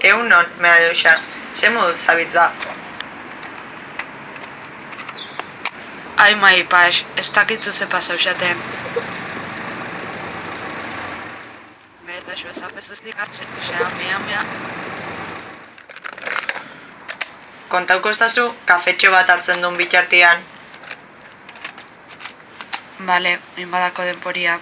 Egunon, Maruxa, ze moduz zabitz ba? Ai mai pas, ez dakitzu ze pasau xaten. Eta xo ezapezuztik atzen, mea. Kontauko estazu, kafetxo bat hartzen duen bitartian. Bale, inbadako denporia.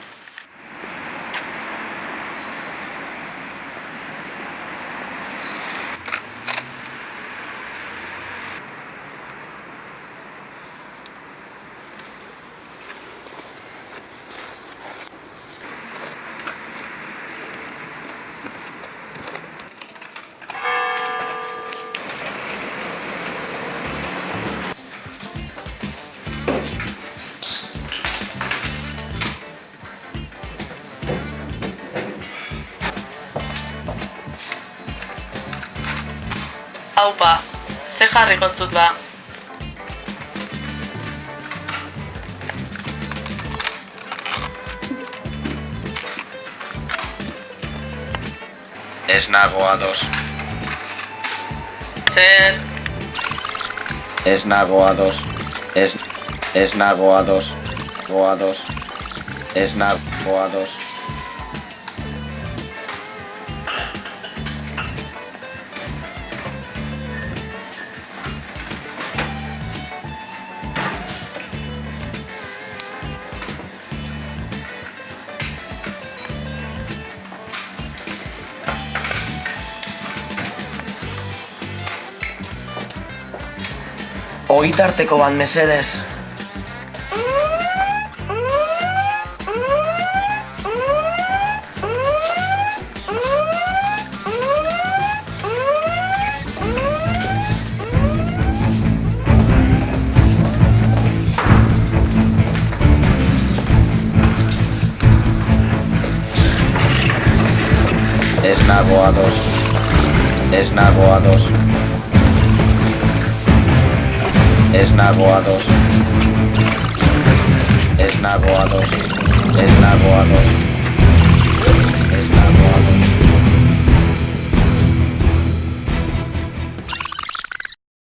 Haupa, ze jarri gotzut ba. Ez nago ados. Zer? Ez nago ados. Ez nago ados. Goados. Ez nago ados. Ogitarteko bat mesedez. Ez nago ados. Ez nago ados. Ez nago ados. Ez nago ados. Ez nago ados.